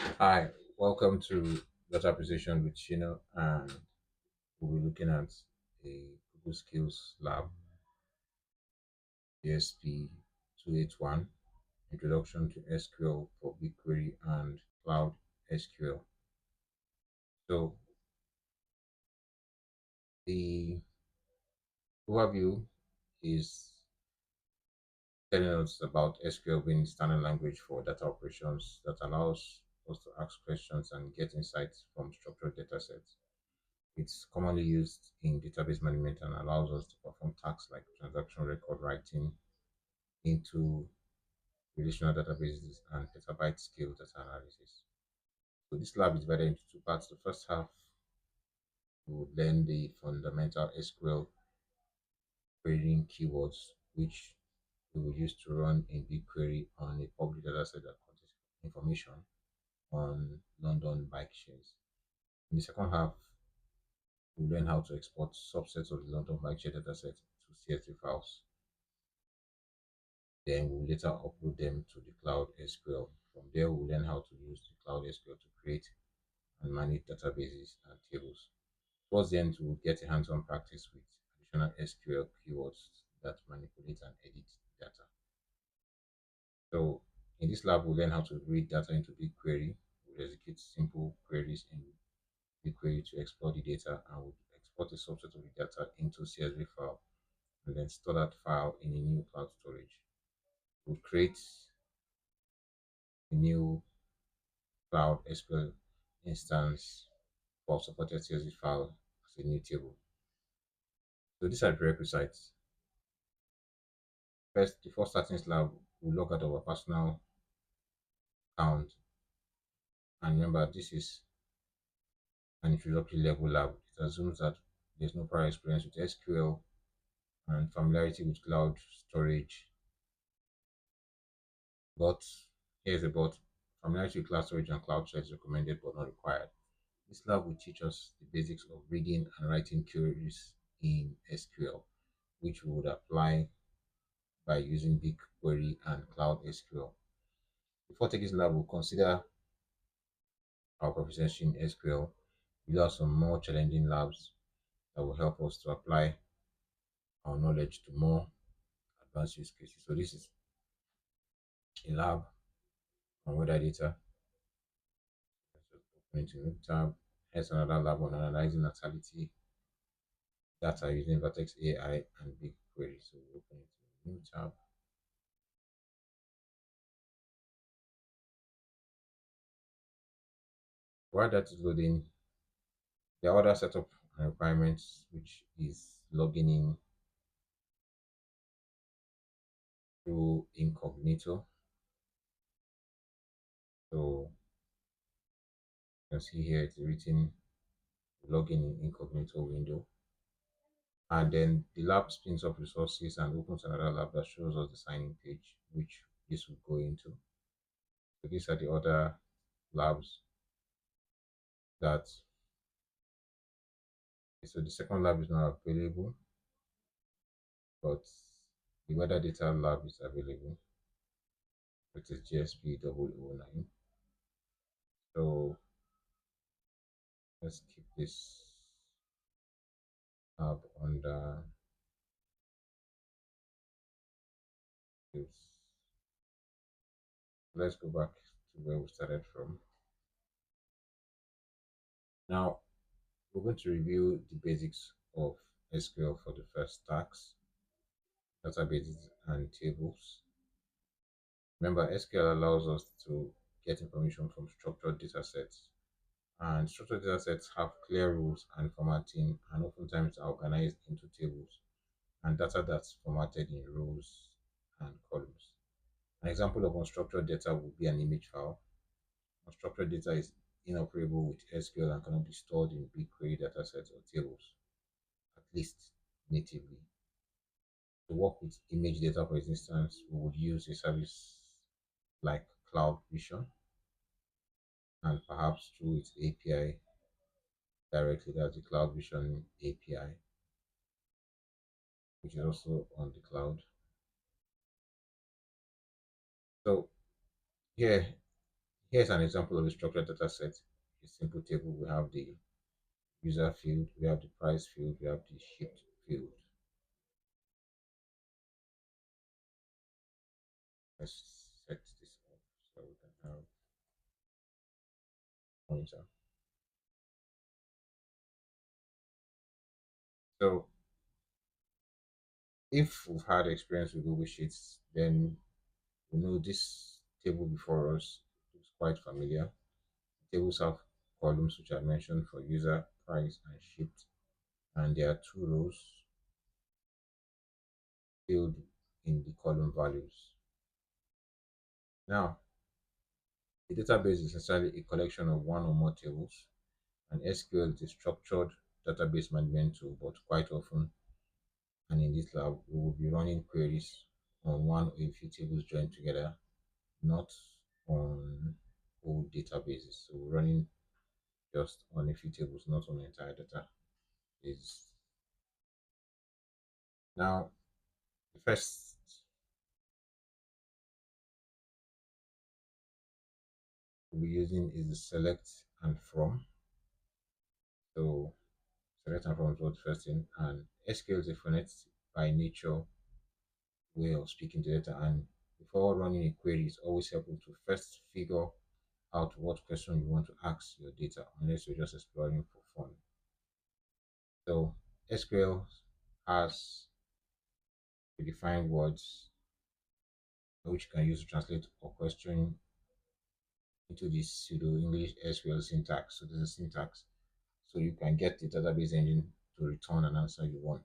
Hi, welcome to Data Precision with Shino, and we'll be looking at a Google Skills Lab GSP281 Introduction to SQL for BigQuery and Cloud SQL. So, the overview is telling us about SQL being standard language for data operations that allows us to ask questions and get insights from structured data sets. It's commonly used in database management and allows us to perform tasks like transaction record writing into relational databases and petabyte-scale data analysis. So this lab is divided into two parts. The first half, we would learn the fundamental SQL querying keywords, which we will use to run a BigQuery on a public dataset that contains information on London bike shares. In the second half, we'll learn how to export subsets of the London bike share dataset to CSV files. Then we'll later upload them to the Cloud SQL. From there, we'll learn how to use the Cloud SQL to create and manage databases and tables. Towards the end, we'll get a hands-on practice with additional SQL keywords that manipulate and edit data. So in this lab, we'll learn how to read data into BigQuery. We'll execute simple queries in BigQuery to export the data, and we'll export a subset of the data into CSV file and then store that file in a new cloud storage. We'll create a new Cloud SQL instance for supported CSV file as a new table. So these are prerequisites. First, before starting this lab, we'll log out of our personal account. And remember, this is an introductory level lab. It assumes that there's no prior experience with SQL and familiarity with cloud storage. But here's about familiarity with cloud storage and cloud storage is recommended but not required. This lab will teach us the basics of reading and writing queries in SQL, which we would apply by using BigQuery and Cloud SQL. Before taking this lab, we'll consider our proficiency in SQL. We'll have some more challenging labs that will help us to apply our knowledge to more advanced use cases. So this is a lab on weather data. Let's just open into a new tab. Here's another lab on analyzing natality data using Vertex AI and BigQuery. So we'll open into a new tab. While that is loading, there are other setup and requirements, which is logging in through incognito. So you can see here it's written login in incognito window. And then the lab spins up resources and opens another lab that shows us the signing page, which this will go into. So these are the other labs that, so the second lab is not available, but the weather data lab is available, which is GSP281. So let's keep this up under this. Let's go back to where we started from. Now we're going to review the basics of SQL for the first task, databases and tables. Remember, SQL allows us to get information from structured data sets, and structured data sets have clear rules and formatting, and oftentimes are organized into tables and data that's formatted in rows and columns. An example of unstructured data would be an image file. Unstructured data is inoperable with SQL and cannot be stored in BigQuery datasets or tables, at least natively. To work with image data, for instance, we would use a service like Cloud Vision and perhaps through its API directly. That's the Cloud Vision API, which is also on the cloud. So here Here's an example of a structured data set. A simple table. We have the user field, we have the price field, we have the shipped field. Let's set this up so we can have pointer. So if we've had experience with Google Sheets, then we know this table before us is quite familiar. Tables have columns which I mentioned for user, price, and shipped, and there are two rows filled in the column values. Now, a database is essentially a collection of one or more tables, and SQL is a structured database management tool, but quite often, and in this lab, we will be running queries on one or a few tables joined together, not on whole databases. So we're running just on a few tables, not on the entire data. Is now the first we'll be using is the select and from. So select and from is what first thing, and SQL is a phonetic by nature way of speaking to data. And before running a query, it's always helpful to first figure out what question you want to ask your data, unless you're just exploring for fun. So SQL has predefined words which you can use to translate a question into the pseudo English SQL syntax. So there's a syntax. So you can get the database engine to return an answer you want.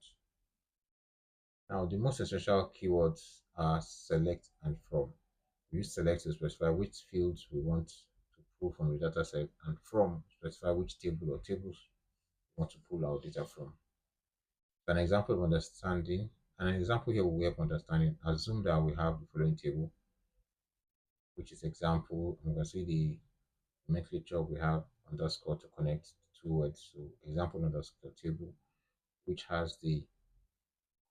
Now, the most essential keywords are select and from. We use select to specify which fields we want to pull from the dataset, and from specify which table or tables we want to pull our data from. So an example of understanding, an example here will help understanding. Assume that we have the following table, which is example. We can see the nomenclature we have underscore to connect two words. So example underscore table, which has the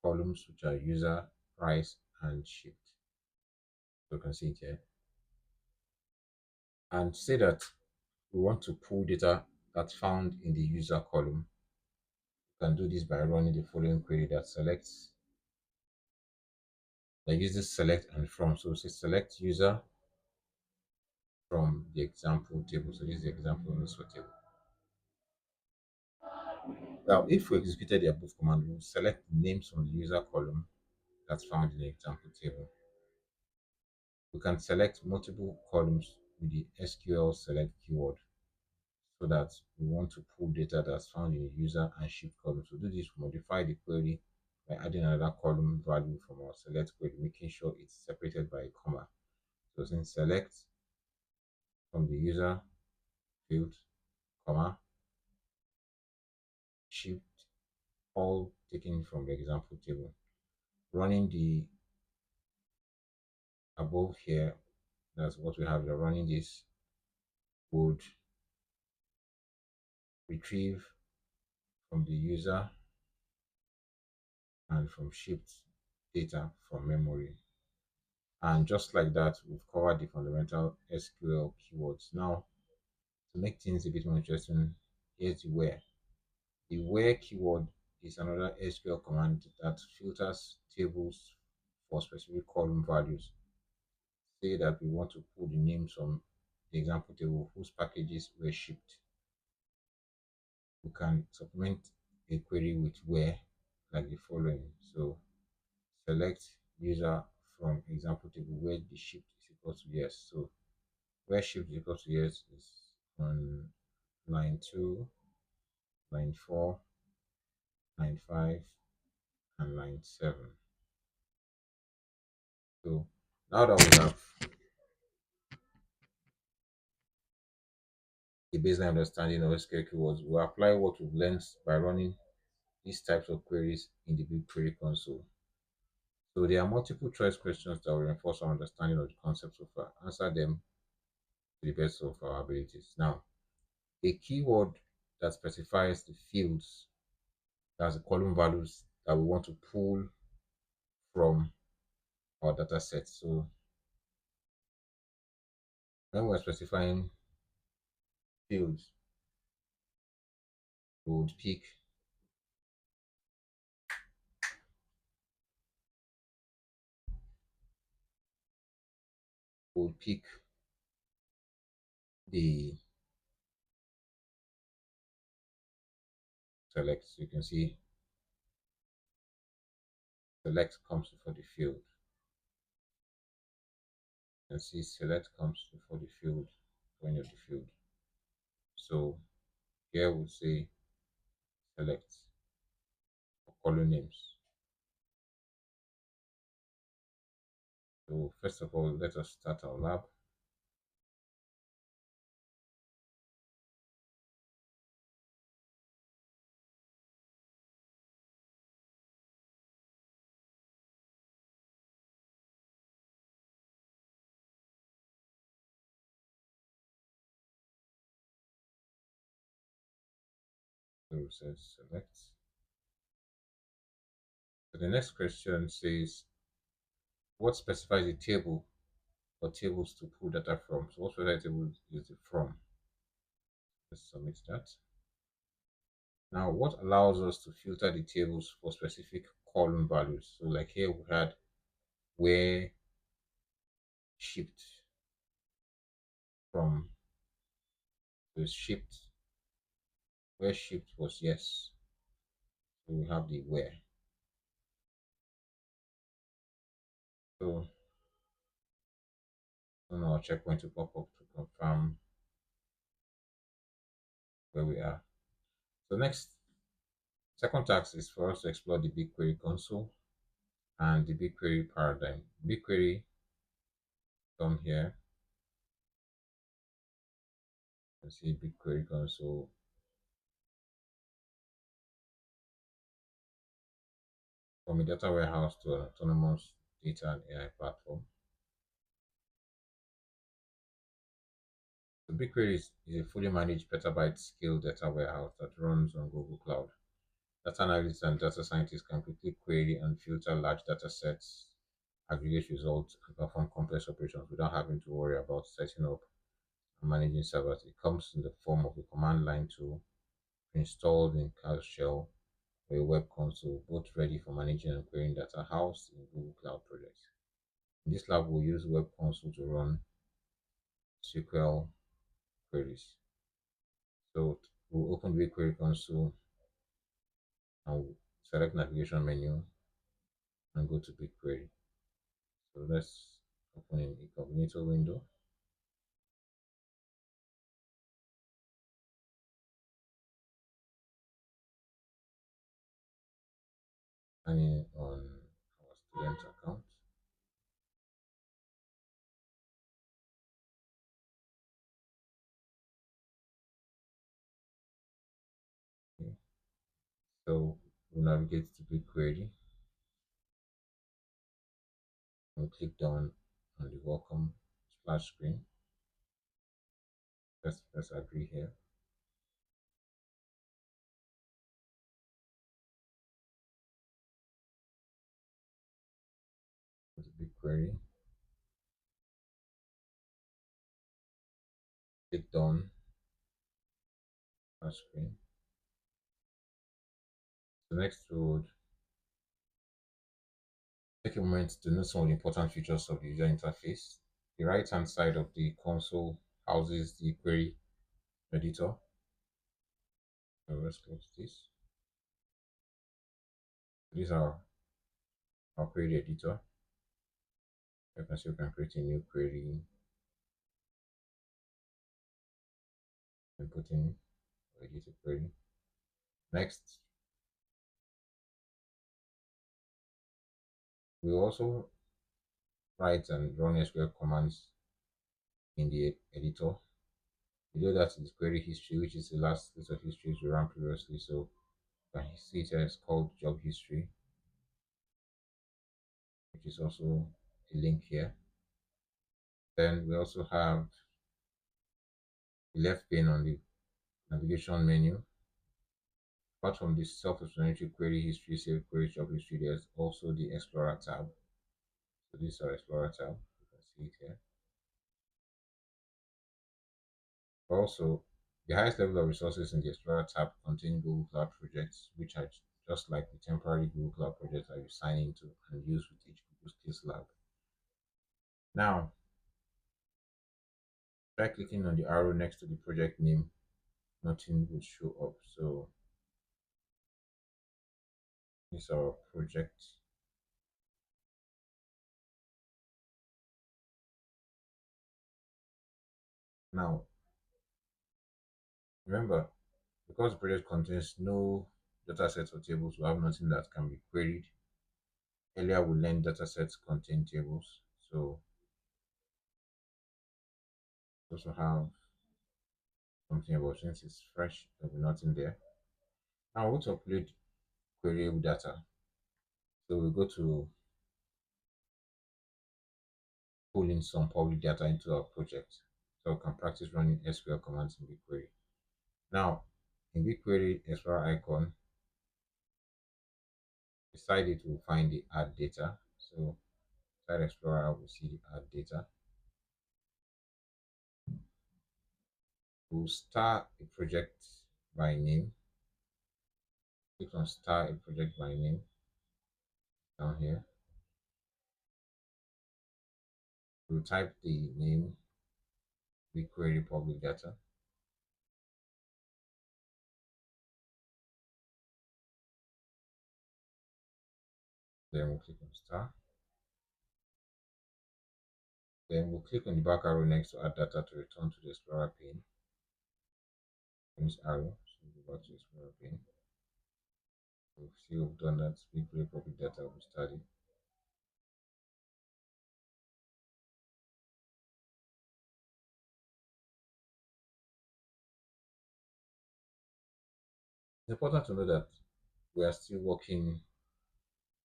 columns which are user, price, and shipped. So you can see it here. And say that we want to pull data that's found in the user column. You can do this by running the following query that uses select and from. So say select user from the example table. So this is the example underscore table. Now, if we executed the above command, we'll select names from the user column that's found in the example table. We can select multiple columns with the SQL select keyword so that we want to pull data that's found in the user and ship column. To do this, we modify the query by adding another column value from our select query, making sure it's separated by a comma. So since select from the user field, comma, shipped, all taken from the example table. Running the above here, that's what we have. We're running this would retrieve from the user and from shipped data from memory. And just like that, we've covered the fundamental SQL keywords. Now, to make things a bit more interesting, here's the where. The where keyword is another SQL command that filters tables for specific column values. Say that we want to pull the names from the example table whose packages were shipped. We can supplement a query with where like the following. So select user from example table where the shipped is equal to yes. So where shipped is equal to yes is on line 2, line 4, line 5, and line 7. So now that we have a baseline understanding of SQL keywords, we'll apply what we've learned by running these types of queries in the BigQuery console. So there are multiple choice questions that will reinforce our understanding of the concept so far. Answer them to the best of our abilities. Now, a keyword that specifies the fields, that's the column values that we want to pull from our data set. So When we're specifying fields, we would pick the select. So you can see select comes before the field. You can see select comes before the field, for any of the field. So here we'll say select for column names. So first of all, let us start our lab. So it says select. So the next question says, what specifies a table or tables to pull data from? So what specifies a table is the from. Let's submit that. Now, what allows us to filter the tables for specific column values? So like here we had where shipped from, so shipped, where shipped was yes. So we have the where. So on our checkpoint to pop up to confirm where we are. So next, second task is for us to explore the BigQuery console and the BigQuery paradigm. BigQuery, come here and see BigQuery console. From a data warehouse to an autonomous data and AI platform. So BigQuery is a fully managed petabyte-scale data warehouse that runs on Google Cloud. Data analysts and data scientists can quickly query and filter large data sets, aggregate results, and perform complex operations without having to worry about setting up and managing servers. It comes in the form of a command line tool installed in Cloud Shell or a web console, both ready for managing and querying data housed in Google Cloud projects. In this lab, we'll use web console to run SQL queries. So we'll open BigQuery console and we'll select navigation menu and go to BigQuery. So let's open an incognito window. Sign in on our student account. Okay. So we'll navigate to BigQuery and click down on the welcome splash screen. Let's agree here. Go to BigQuery, click down splash screen. So next we would take a moment to note some of the important features of the user interface. The right hand side of the console houses the query editor. So let's close this. These are our query editor. You can see we can create a new query and put in edit a query. Next, we also write and run SQL commands in the editor. Below that is query history, which is the last list of histories we ran previously. So you can see it as called job history, which is also a link here. Then we also have the left pane on the navigation menu. Apart from the self-explanatory query history, save query job history, there's also the Explorer tab. So this is our Explorer tab. You can see it here. Also, the highest level of resources in the Explorer tab contain Google Cloud projects, which are just like the temporary Google Cloud projects that you sign into and use with each Google Skills Lab. Now, try clicking on the arrow next to the project name, nothing will show up. So, this is our project. Now, remember, because the project contains no datasets or tables, we have nothing that can be queried. Earlier, we learned datasets contain tables. So, we also have something about since it's fresh, there'll be nothing there. Now, we're going to upload queryable data. So, we go to pull in some public data into our project so we can practice running SQL commands in BigQuery. Now, in BigQuery Explorer icon, beside it, we'll find the add data. So, inside Explorer, we'll see the add data. We'll start a project by name. Click on start a project by name down here. We'll type the name BigQuery public data. Then we'll click on start. Then we'll click on the back arrow next to add data to return to the Explorer pane. This arrow, so we'll go back to the Explorer pane. We'll see we've done that. BigQuery public data will be studied. It's important to know that we are still working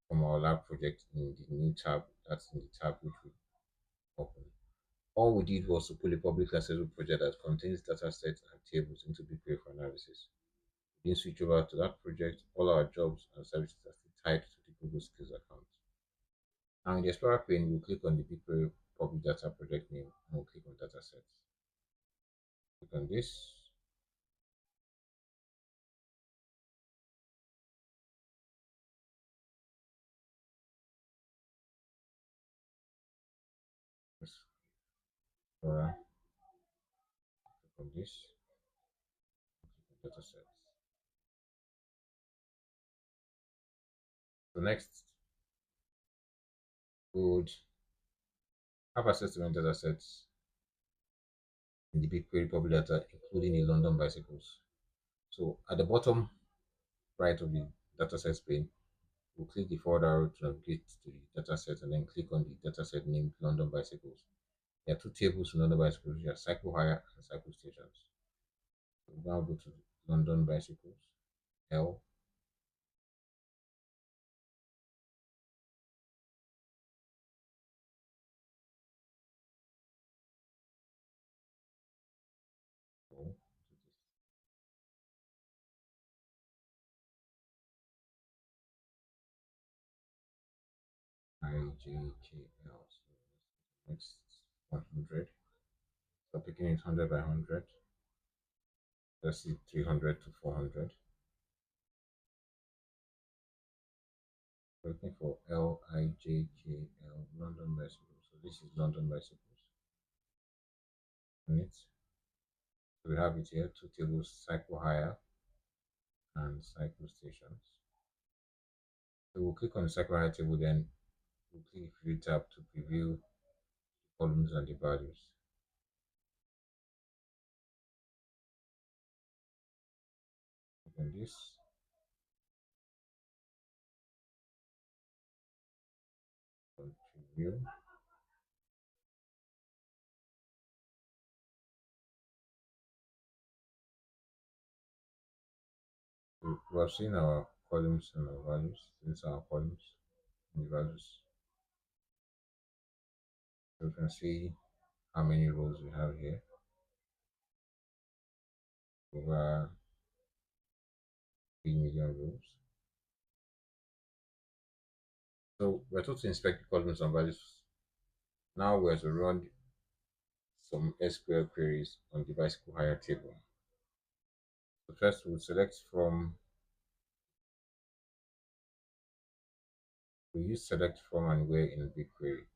from our lab project in the new tab. That's in the tab which we open. All we did was to pull a public accessible project that contains data sets and tables into BigQuery for analysis. We then switch over to that project. All our jobs and services are still tied to the Google Skills account. Now in the Explorer pane, we'll click on the BigQuery public data project name and we'll click on datasets. Click on this. Explorer. Click on this. Click on datasets. So next, we would have access to many datasets in the BigQuery public data, including the London bicycles. So at the bottom right of the datasets pane, we'll click the forward arrow to navigate to the dataset and then click on the dataset named London bicycles. There are two tables in London bicycles, which are cycle hire and cycle stations. So we'll now go to London bicycles, L. O, IJKL. So next 100. So picking it 100 by 100. Let's see 300 to 400. Looking for LIJKL, London bicycles. So this is London bicycles. Units. So we have it here, two tables, cycle hire and cycle stations. So we'll click on the cycle hire table, then we'll click the view tab to preview the columns and the values. Click on this. On preview. We have seen our columns and our values. These are our columns and the values. So we can see how many rows we have here. Over 3 million rows. So we're told to inspect the columns and values. Now we're to run some SQL queries on the bicycle hire table. So first we'll select from, we use select from and where in BigQuery.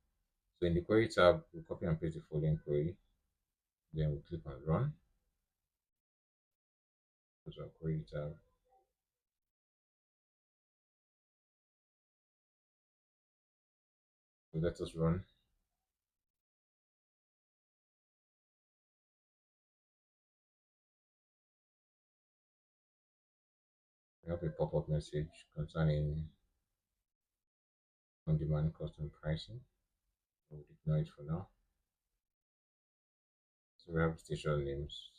So in the query tab, we'll copy and paste the following query. Then we'll click on run. Go to our query tab. So let us run. We have a pop-up message concerning on-demand custom pricing. We'll ignore it for now. So we have station names.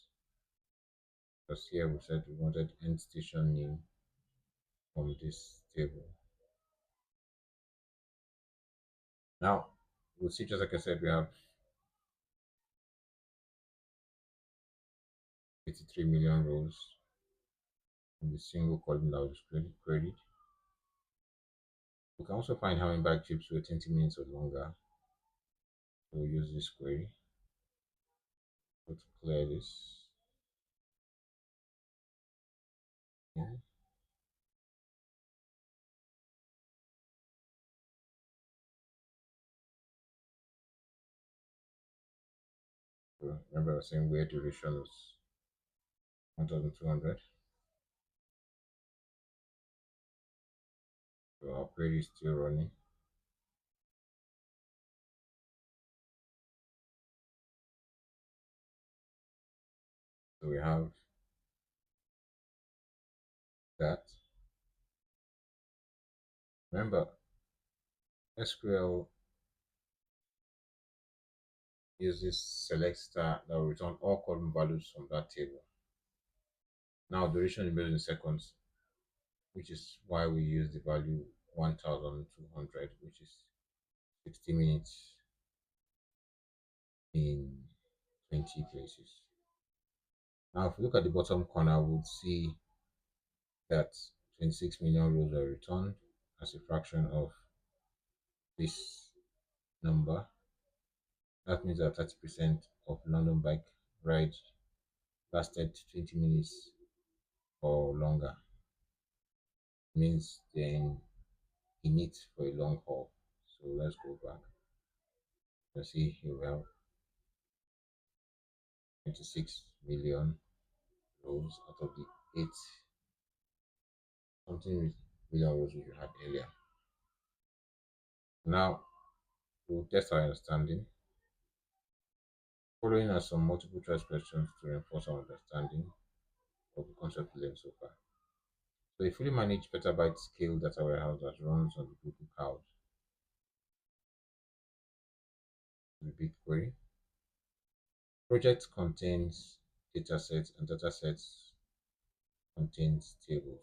Because here we said we wanted end station name from this table. Now we'll see, just like I said, we have 83 million rows in the single column that was queried. We can also find how many bag trips were 20 minutes or longer. So we'll use this query. So to clear this, yeah. So remember I was saying where duration was 1200. So our query is still running. So we have that. Remember, SQL uses select star that will return all column values from that table. Now duration is measured in seconds, which is why we use the value 1200, which is 60 minutes in 20 places. Now, if we look at the bottom corner, we'll see that 26 million rows are returned as a fraction of this number. That means that 30% of London bike ride lasted 20 minutes or longer. Means then in it for a long haul. So let's go back. Let's see, here we have 26 million rows out of the 8 something million rows we had earlier. Now we'll test our understanding. Following are some multiple choice questions to reinforce our understanding of the concept we learned so far. So a fully managed petabyte scale data warehouse that runs on the Google Cloud, the BigQuery. Project contains datasets and datasets contains tables.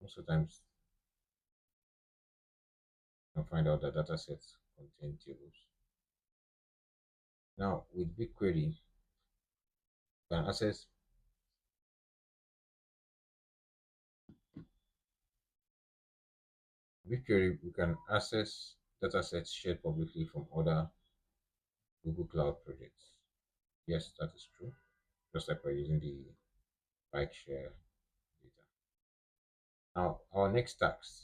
Most of the times you can find out that datasets contain tables. Now with BigQuery, you can access BigQuery, we can access datasets shared publicly from other Google Cloud projects. Yes, that is true. Just like we're using the bike share data. Now, our next task.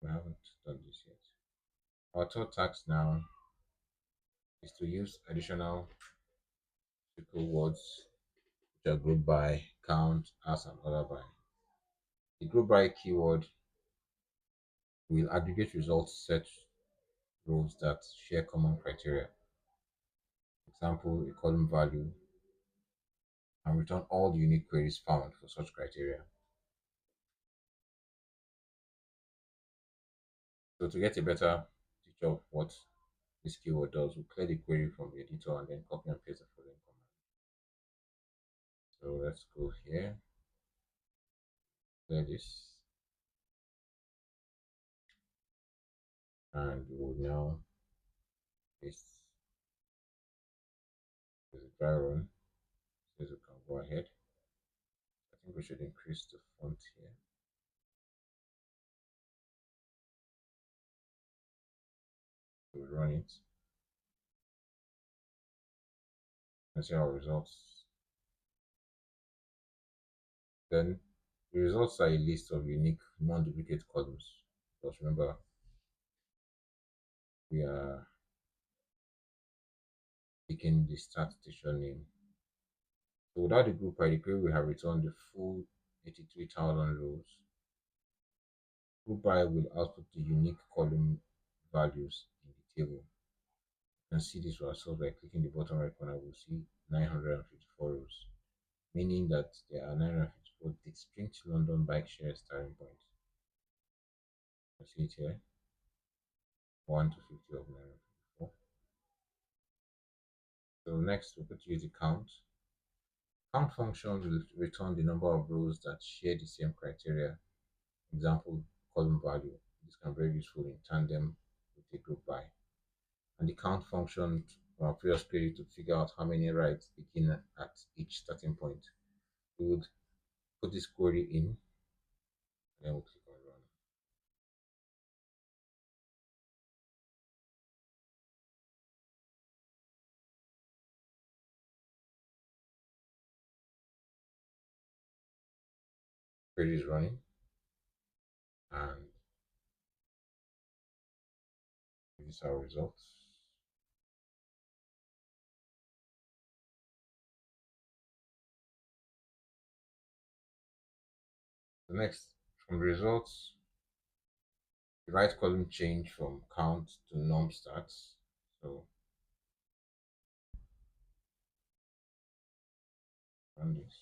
We haven't done this yet. Our third task now is to use additional SQL words which are grouped by count, as, and other by. The group by keyword will aggregate results set rows that share common criteria. Example, a column value, and return all the unique queries found for such criteria. So to get a better picture of what this keyword does, we'll clear the query from the editor and then copy and paste the following command. So let's go here, clear this, and we will now paste the dry run. Says we can go ahead. I think we should increase the font here. We run it and see our results. Then the results are a list of unique non-duplicate columns. Because remember, we are picking the start station name. So without the group by the query, we have returned the full 83,000 rows. Group by will output the unique column values in the table. You can see this for ourselves by clicking the bottom right corner. We'll see 954 rows, meaning that there are 954 distinct London bike share starting points. You see it here, 1 to 50 of 954. So next, we're going to use the count. Count function will return the number of rows that share the same criteria. Example, column value. This can be very useful in tandem with a group by. And the count function from our previous query to figure out how many writes begin at each starting point. We would put this query in, and then we'll click on run. Query is running, and these are our results. The next, from the results, the right column change from count to num stats. So run this.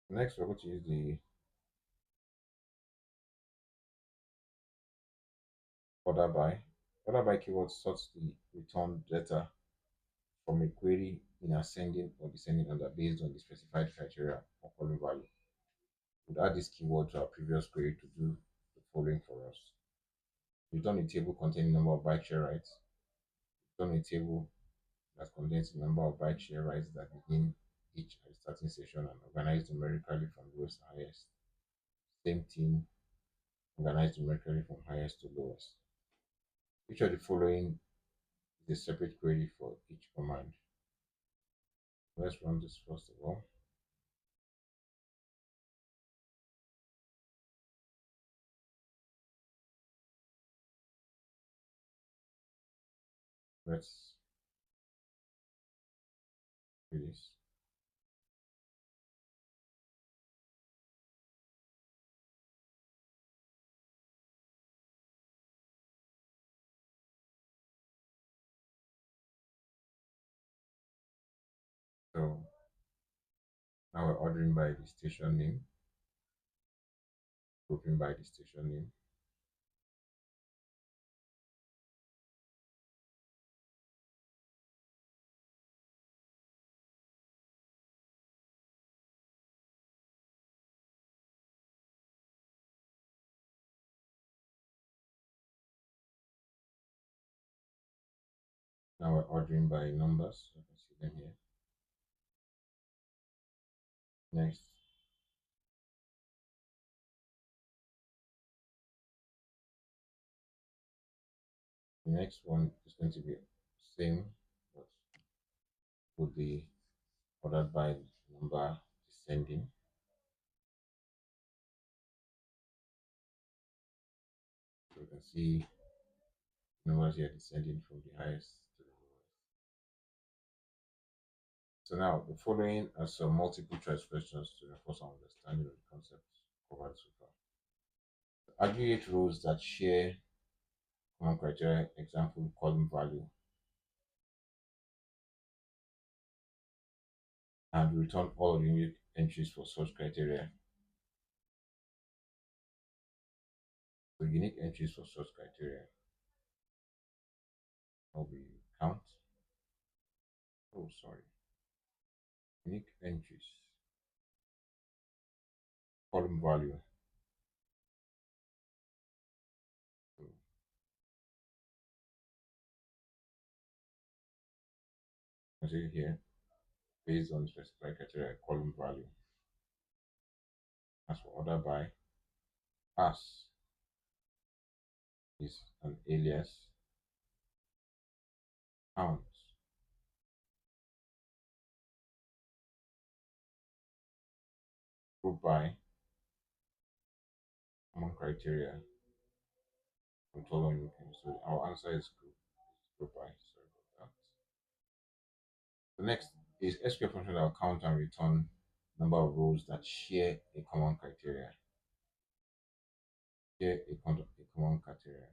Next, we're going to use the order by. Order by keyword sorts the returned data from a query in ascending or descending order based on the specified criteria or column value. We'll add this keyword to our previous query to do the following for us. Return a table containing number of bike share rights. Return a table that contains the number of bike share rights that begin each at the starting session and organized numerically from lowest to highest. Same thing, organized numerically from highest to lowest. Each of the following is a separate query for each command. Let's run this first of all. Let's do this. So now we're ordering by the station name, grouping by the station name. Now we're ordering by numbers. You can see them here. Next, the next one is going to be same, but would be ordered by number descending. So you can see numbers here descending from the highest to the lowest. So now the following are some multiple choice questions to reinforce our understanding of the concepts covered so far. Aggregate rows that share common criteria, example column value, and return all the unique entries for such criteria. So unique entries for such criteria will be count. Oh, sorry. Unique entries, column value, can see here, based on specified criteria, column value. As for order by, pass is an alias, count, group by, common criteria, control on looking. So our answer is group by. Sorry about that. The next is SQL function that will count and return number of rows that share a common criteria. Share a common criteria.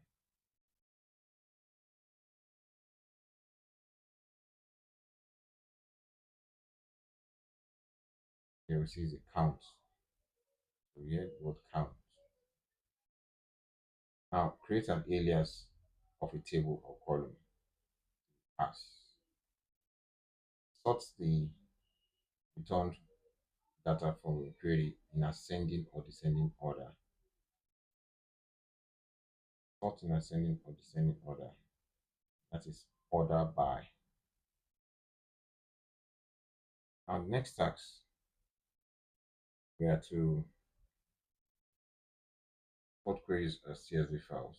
Here we see is a count. So here what count. Now create an alias of a table or column. Pass. Sort the returned data from a query in ascending or descending order. Sort in ascending or descending order. That is order by. Our next task, we are to import queries as CSV files.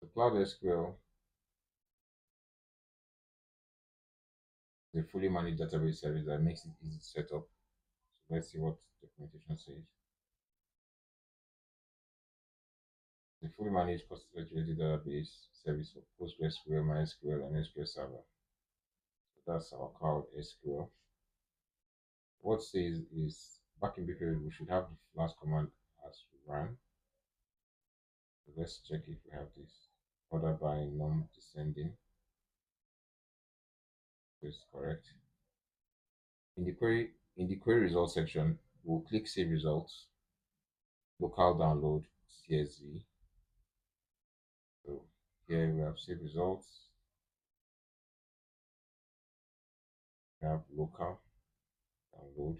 The Cloud SQL is a fully managed database service that makes it easy to set up. So let's see what documentation says. The fully managed cost-effective database service for PostgreSQL, MySQL, and SQL Server. So that's our Cloud SQL. What says is back in BigQuery, we should have the last command as we ran. So let's check if we have this. Order by num descending. This is correct. In the query results section, we'll click Save Results, local download CSV. So here we have Save Results. We have local download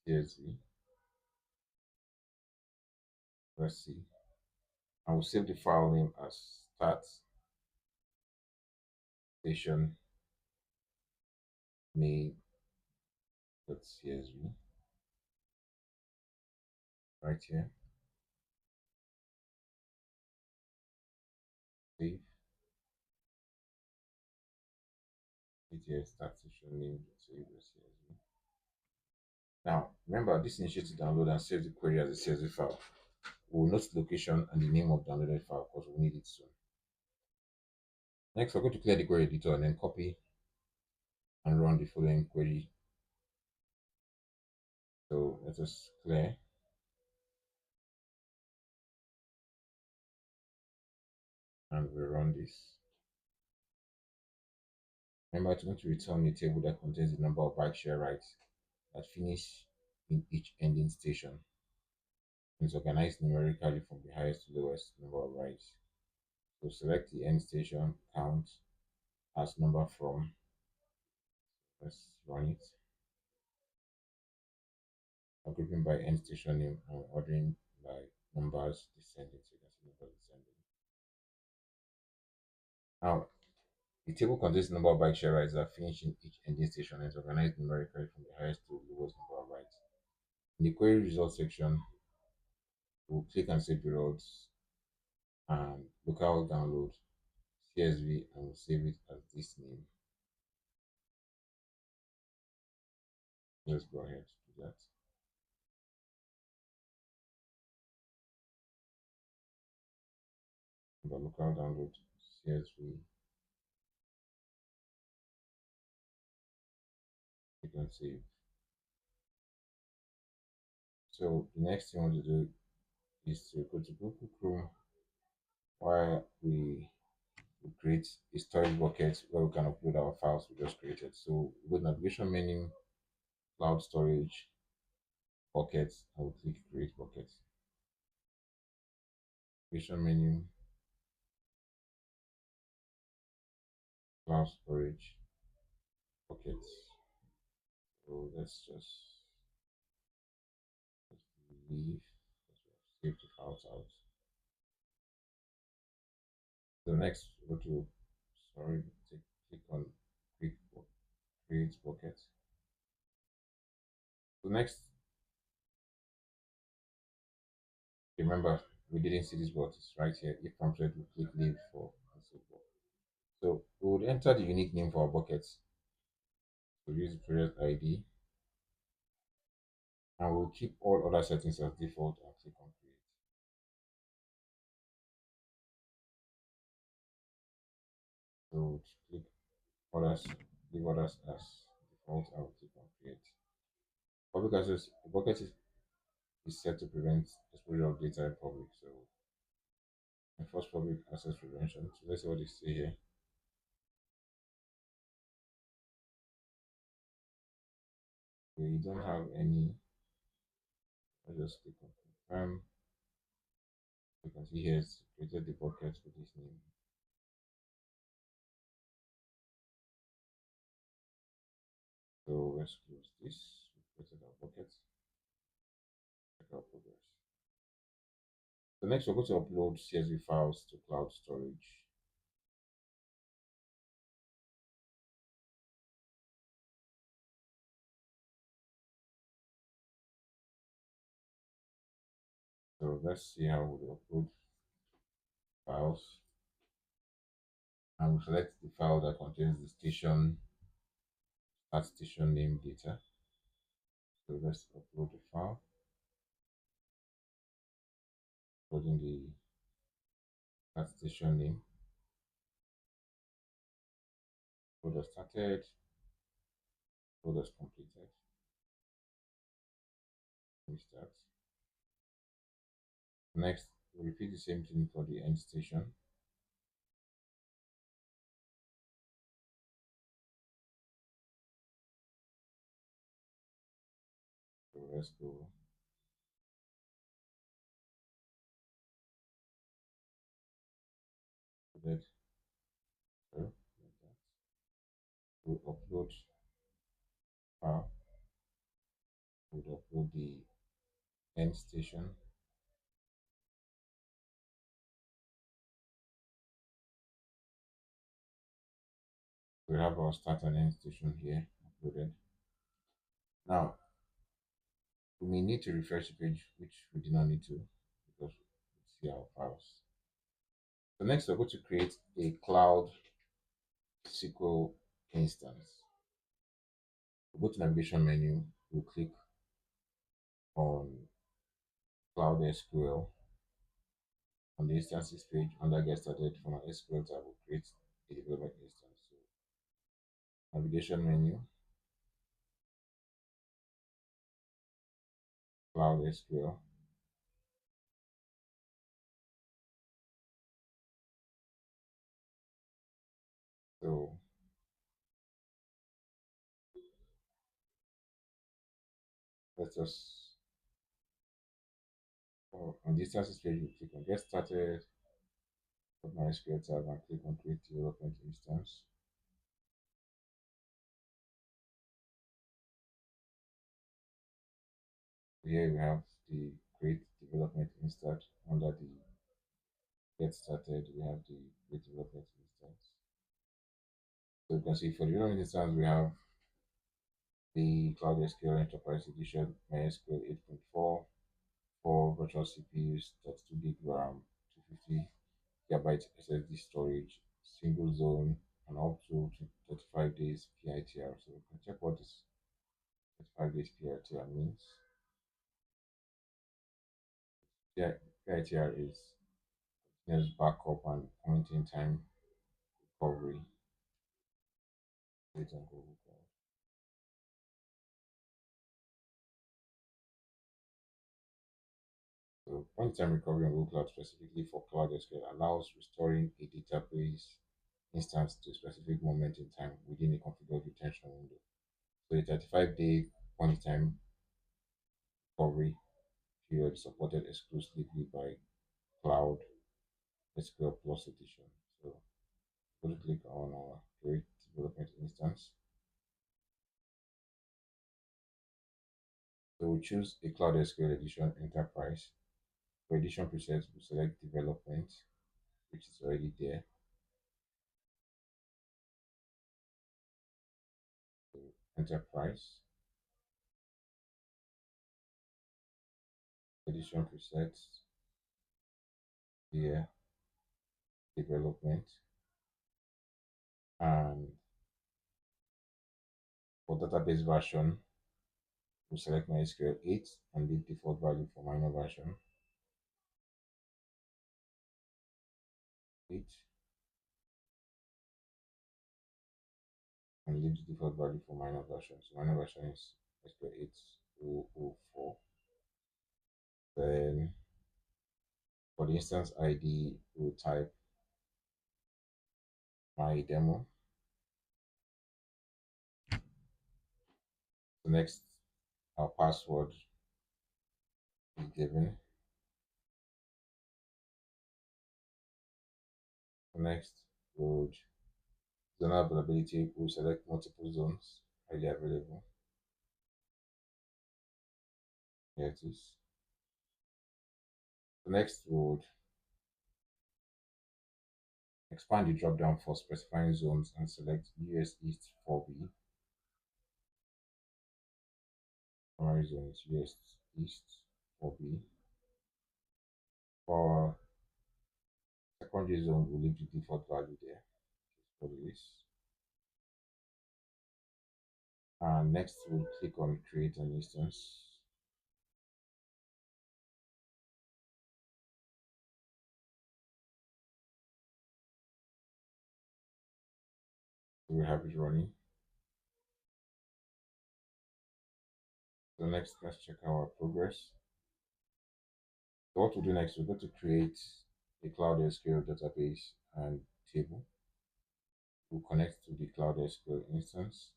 CSV. Let's see. I will save the file name as start station main.csv right here. Save. Here start station name.csv. Now remember, this initiates to download and save the query as a CSV file. We'll note the location and the name of the downloaded file because we need it soon. Next, we're going to clear the query editor and then copy and run the following query. So let us clear. And we run this. Remember, it's going to return a table that contains the number of bike share rides that finish in each ending station. It's organized numerically from the highest to lowest number of rides. So select the end station count as number from. Let's run it. I'm grouping by end station name and ordering by numbers descending. So you can see numbers descending. Now, the table contains the number of bike share rides that finish in each ending station and is organized numerically from the highest to the lowest number of rides. In the query results section, we'll click and save the routes and local download CSV and we'll save it as this name. Let's go ahead to do that. The local download CSV. You can save. So the next thing we want to do is to go to Google Chrome where we create a storage bucket where we can upload our files we just created. So go to navigation menu, cloud storage, buckets, and we'll click create bucket. Navigation menu, cloud storage, buckets. So let's just leave because we have saved the files out. So next, go to Sorry, click on quick create bucket. So next, remember we didn't see this, but it's right here. If prompted, we click leave for and so forth. So we would enter the unique name for our buckets. So use the period ID, and we'll keep all other settings as default and click on create. So we'll click others, leave others as default, and we'll click on create. Public access, the bucket is set to prevent exposure of data in public. So enforce public access prevention. So let's see what they say here. We don't have any. Let's just click on confirm. You can see here it's created the bucket with this name. So let's close this. We created our bucket. Check our progress. So next we're going to upload CSV files to cloud storage. So let's see how we upload files. And we select the file that contains the station, that station name data. So let's upload the file. Uploading the that station name. Folder started, folder completed. Restart. Next, we'll repeat the same thing for the end station. So let's go. That. So like that. We'll upload file. We'll upload the end station. We have our start and end station here uploaded. Now we may need to refresh the page, which we do not need to because we see our files. So next we're going to create a Cloud SQL instance. We'll go to navigation menu, we'll click on Cloud SQL. On the instances page, under Get Started from our SQL tab, we'll create a development instance. So navigation menu, Cloud SQL. So let's just on the instances page, we click on Get Started from my SQL tab and click on Create Development Instance. Here we have the Create Development Instance. Under the Get Started, we have the Create Development Instance. So you can see for the development instance, we have the Cloud SQL Enterprise Edition, MySQL 8.4, for virtual CPUs, 32 gig RAM, 250 gigabyte SSD storage, single zone, and up to 35 days PITR. So we can check what this 35 days PITR means. PITR is continuous backup and point in time recovery based on Google Cloud. So point in time recovery on Google Cloud specifically for Cloud SQL allows restoring a database instance to a specific moment in time within a configured retention window. So a 35-day point in time recovery period supported exclusively by Cloud SQL Plus Edition. So we'll click on our Create Development Instance. So we choose a Cloud SQL Edition Enterprise. For edition presets, we select Development, which is already there. enterprise, edition presets, here, development, and for database version, we select MySQL 8 and leave default value for minor version 8 and leave the default value for minor version. So minor version is MySQL 8.004. Then for the instance ID, we'll type my demo. The next, our password is given. The next, we'll zonal availability, we'll select multiple zones highly available. Here it is. The next, we'll expand the drop down for specifying zones and select US East 4B. Primary zone is US East 4B. For secondary zone, we'll leave the default value there. For this. And next, we'll click on create an instance. So we have it running. So next, let's check our progress. So what we'll do next, we're going to create a Cloud SQL database and table. We'll connect to the Cloud SQL instance.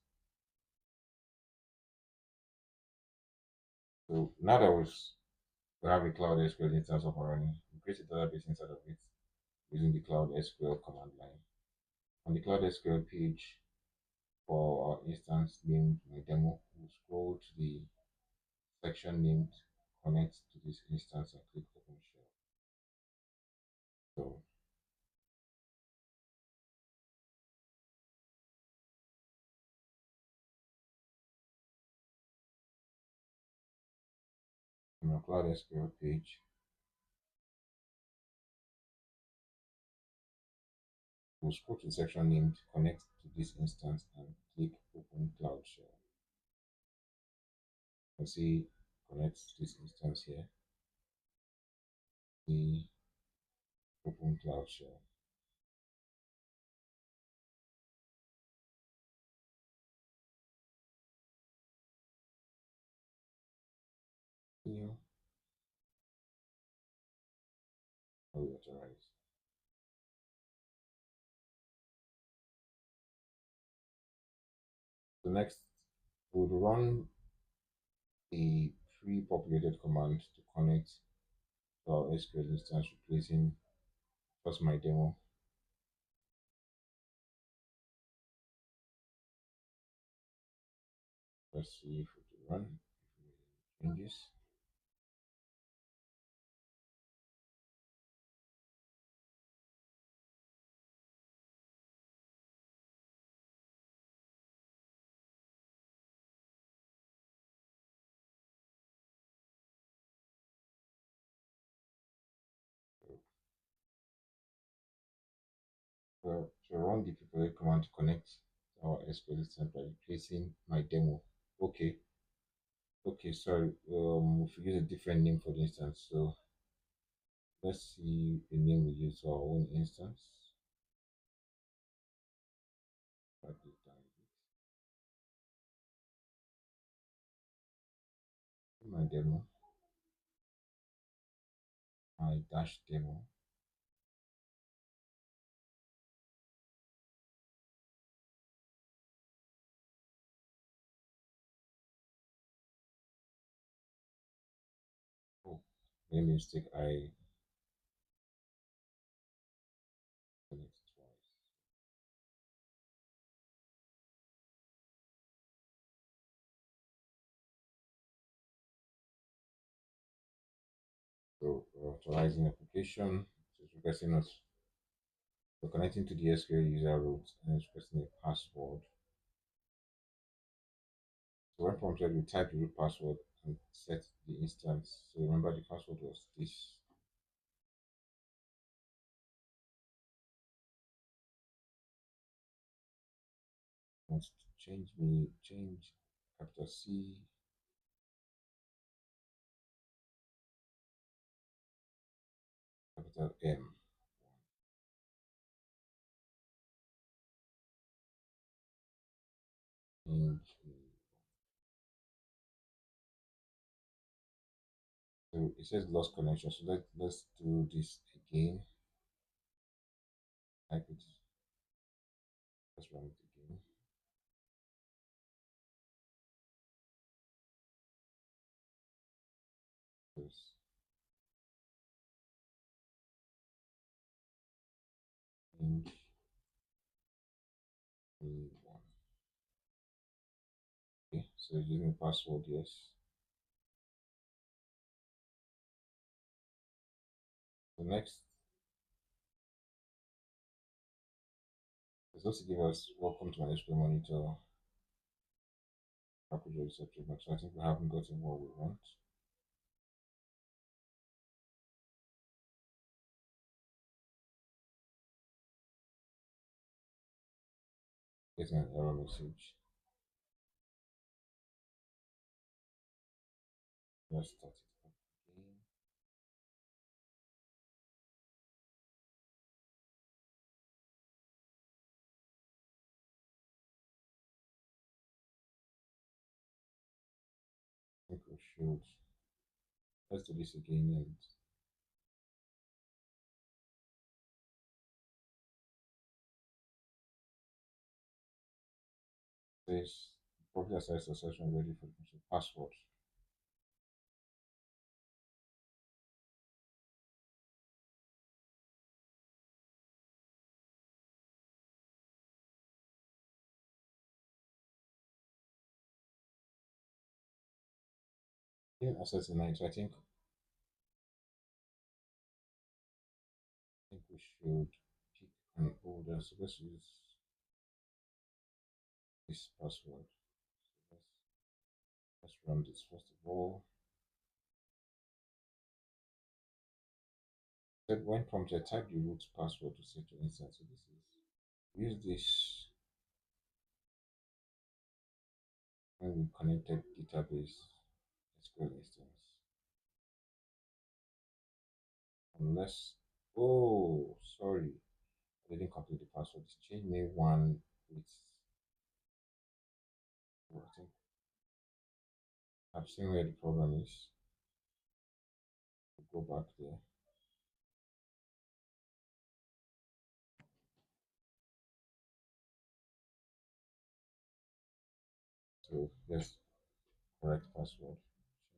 So now that we have a Cloud SQL instance up and running, we create a database inside of it using the Cloud SQL command line. On the Cloud SQL page for our instance named my demo, we'll scroll to the section named connect to this instance and click open shell. So on our Cloud SQL page, we'll scroll to the section named connect to this instance and click open cloud shell. You can see connect to this instance here. The open cloud shell. New authorize. So next, we'll run a pre-populated command to connect to our SQL instance, replacing first my demo. Let's see if it will run, if we make changes. So run the pre-populated command to connect to our SQL instance by replacing my demo. Okay. Okay, sorry. We should use a different name for the instance. So let's see the name we use for our own instance. Write it down. My demo, my dash demo. Oh, made a mistake. I connect twice. So authorizing application. So it's requesting us. We're connecting to the SQL user root and it's requesting a password. So when prompted, we type the root password and set the instance. So remember the password was this. Wants to change capital C, capital M. Change. So it says lost connection. So let's do this again. Type it. Let's run it again. Yes. Change me one. Okay, so using password, yes. The next is also to give us welcome to my display monitor. Package receptive, so I think we haven't gotten what we want. Getting an error message. Let's start it up again. I think we should. Let's do this again and this probably assigns a session ready for the password. Yeah, access tonight. So I think we should pick an older. So let's use this password. So let's run this first of all. Then when prompted, type the root password to set your instance. So this is use this when we connected database SQL instance. Unless, oh, sorry, I didn't complete the password. It's change me one with, I think I've seen where the problem is. We'll go back there. So yes, correct password.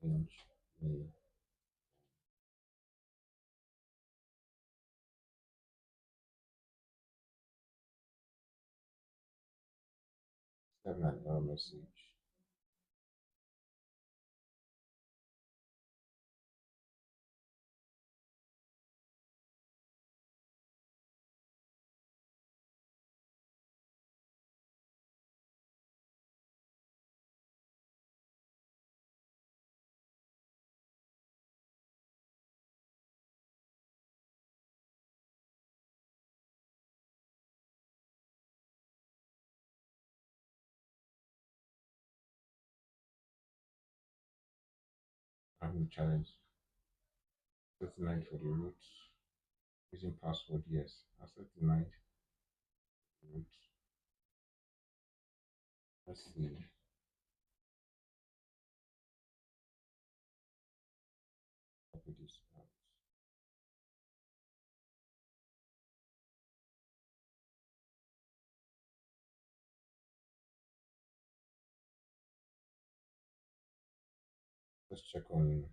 Change me. Send an error message. Having a challenge. Set denied for the root. Using password, yes. Access denied. Root. Let's see. Copy this out. Let's check on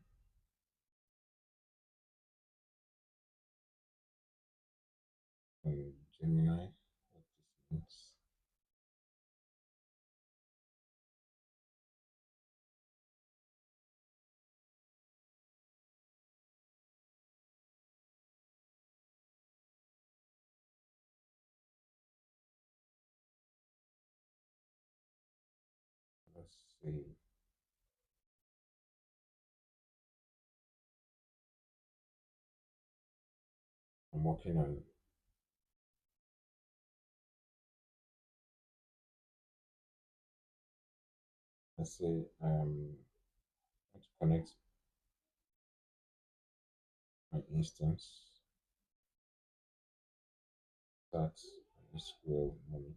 Gemini. What this means. Let's say I'm working on, let's say want to connect my instance that SQL monitor.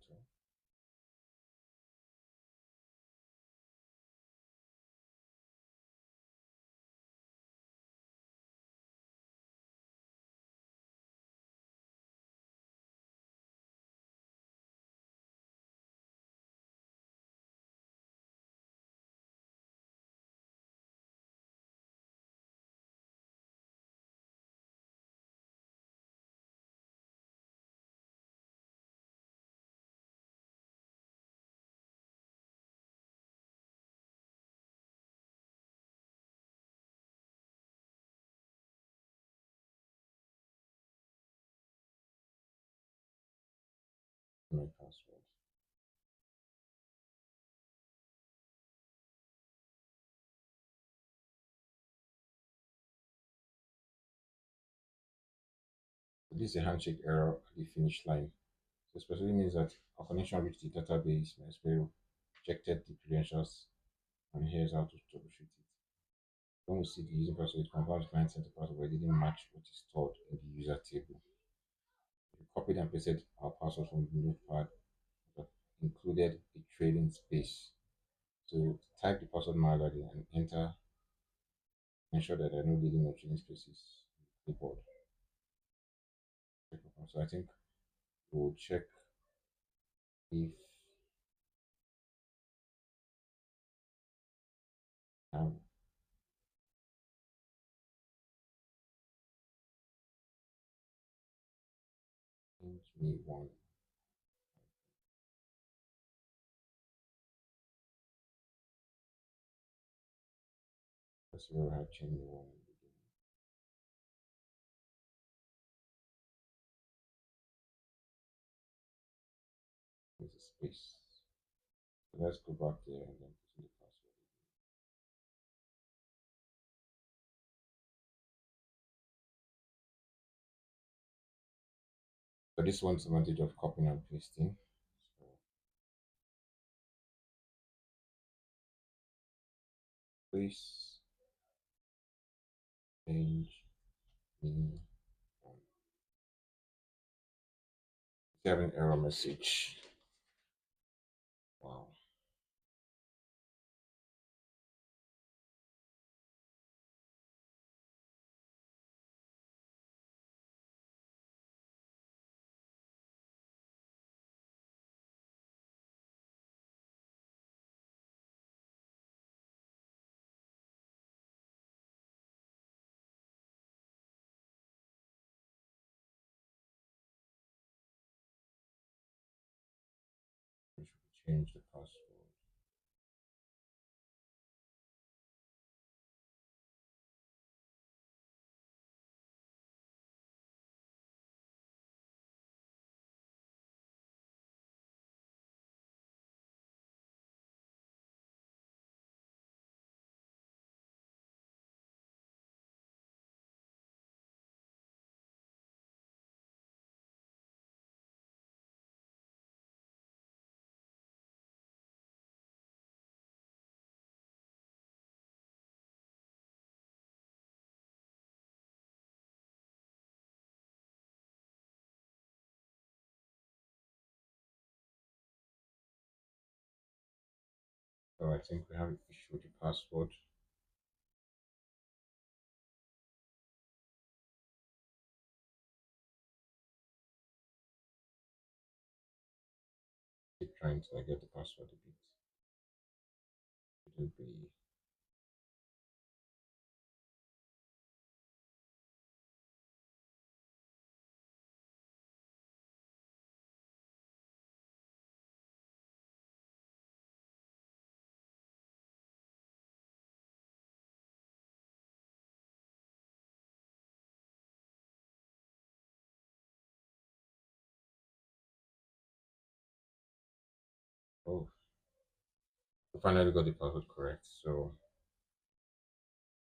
My password. This is a handshake error at the finish line. So specifically means that our connection reached the database, MySQL rejected the credentials, and here's how to troubleshoot it. When we see the user password, it confirms client sent the password but it didn't match what is stored in the user table. We copied and pasted our password from the notepad that included a trailing space. So type the password manually and enter, ensure that there are no leading or trailing spaces on the keyboard. So I think we'll check if have change me one. Let's see where we have change me one in the beginning. There's a space. So let's go back there and then put in the password. So this one's advantage of copying and pasting. So please change me one. You have an error message. Wow. We should change the password. So I think we have issued the password. Keep trying to get the password a bit. It will be oh I finally got the password correct. So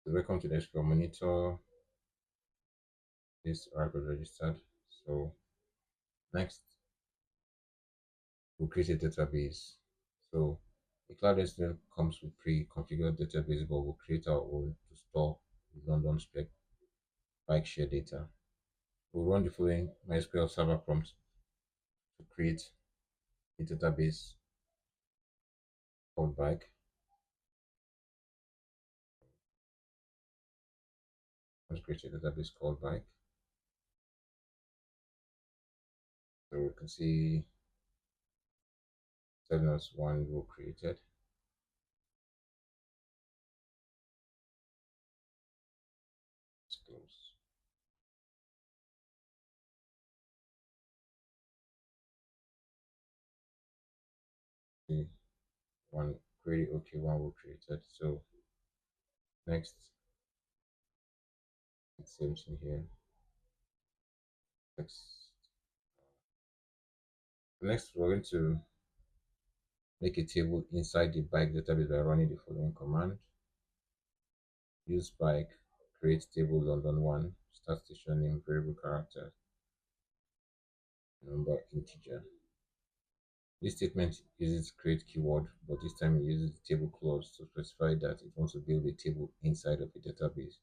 welcome to the SQL monitor. This Oracle registered. So next, we'll create a database. So the Cloud SQL comes with pre-configured database, but we'll create our own to store the London spec bike share data. We'll run the following MySQL server prompt to create a database called bike. Let's create a database called bike. So we can see telling us one row created. Let's close. See one query, okay, one row created. So next, it's same thing here. Next, we're going to make a table inside the bike database by running the following command. Use bike, create table London 1, start station name, variable character, number integer. This statement uses create keyword, but this time it uses the table clause to specify that it wants to build a table inside of a database.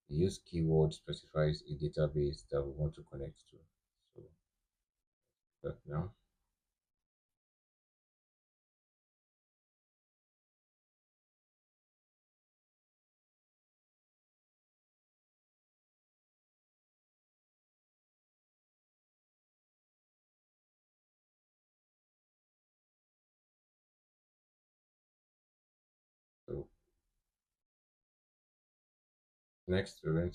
The use keyword specifies a database that we want to connect to. So that now. So next we're going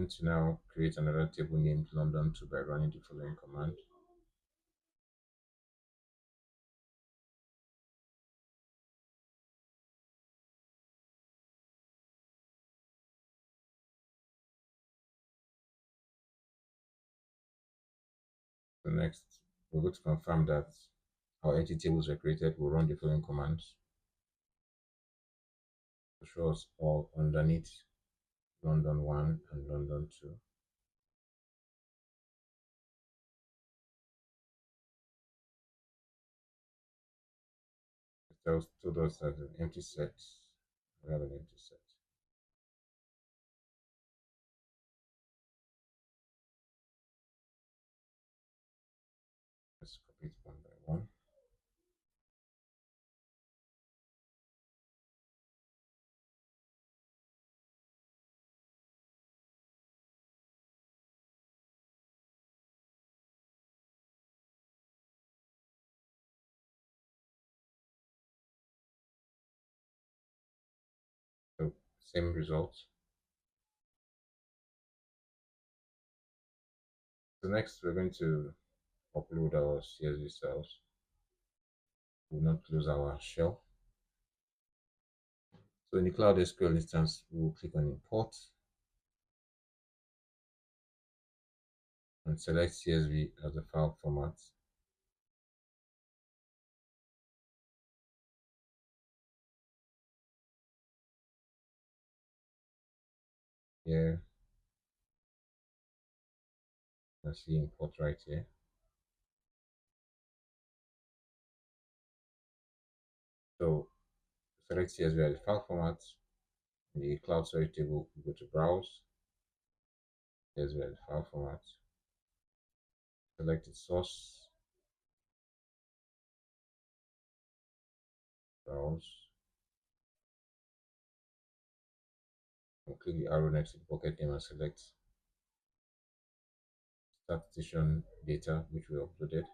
to now create another table named London 2 by running the following command. So next, we're going to confirm that our empty tables were created. We'll run the following commands to show us all underneath London 1 and London 2. It told us that an empty set. We have an empty set. Let's copy it one by one. So same result. So next we're going to upload our CSV cells. We'll not close our shell. So in the Cloud SQL instance, we'll click on import and select CSV as the file format. Here, you can see import right here. So select CSV as the file format. In the Cloud Storage table, go to Browse, CSV as the file format. Select the source, Browse, and click the arrow next to the bucket name and select Start Station Data, which we uploaded.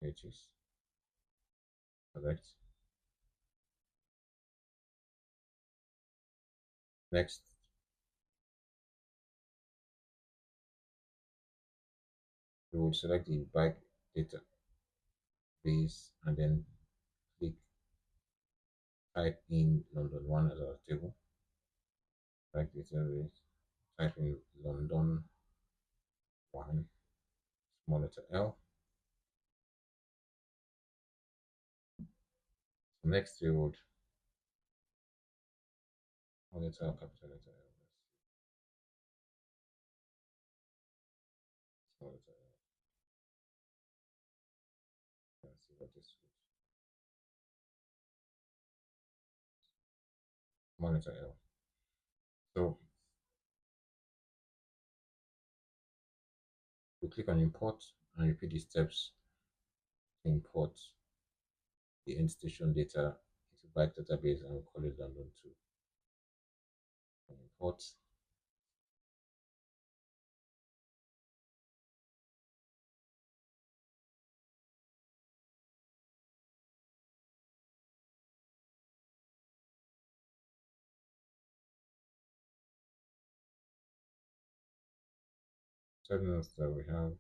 Here it is. Select. Next, we will select the bike database and then click type in London 1 as our table. Bike database, type in London 1. small letter L. The next three would small letter L, capital letter L. Small letter L. Let's see what this would. Small letter L. So we click on import and repeat the steps to import the end station data into Bike database, and we call it London 2. Import. Telling us that we have,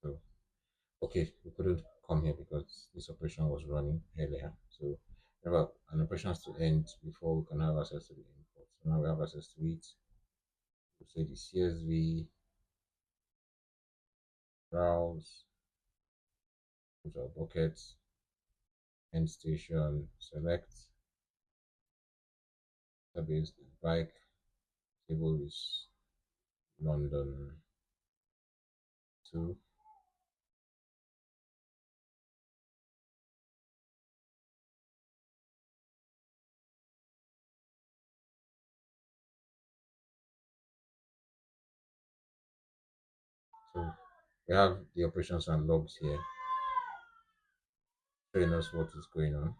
so okay, we couldn't come here because this operation was running earlier. So remember, an operation has to end before we can have access to the import. So now we have access to it. We say the CSV, browse, go to our bucket, end station, select, database, bike, table is London 2. So we have the operations and logs here showing us what is going on.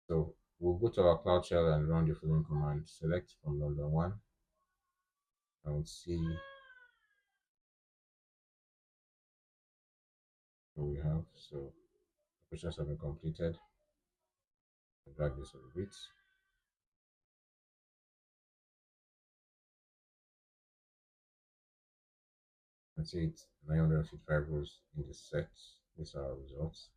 So we'll go to our Cloud Shell and run the following command. Select from London 1 and we'll see what we have. So operations have been completed. I'll drag this a bit. That's it. 955 rows in the set. These are our results.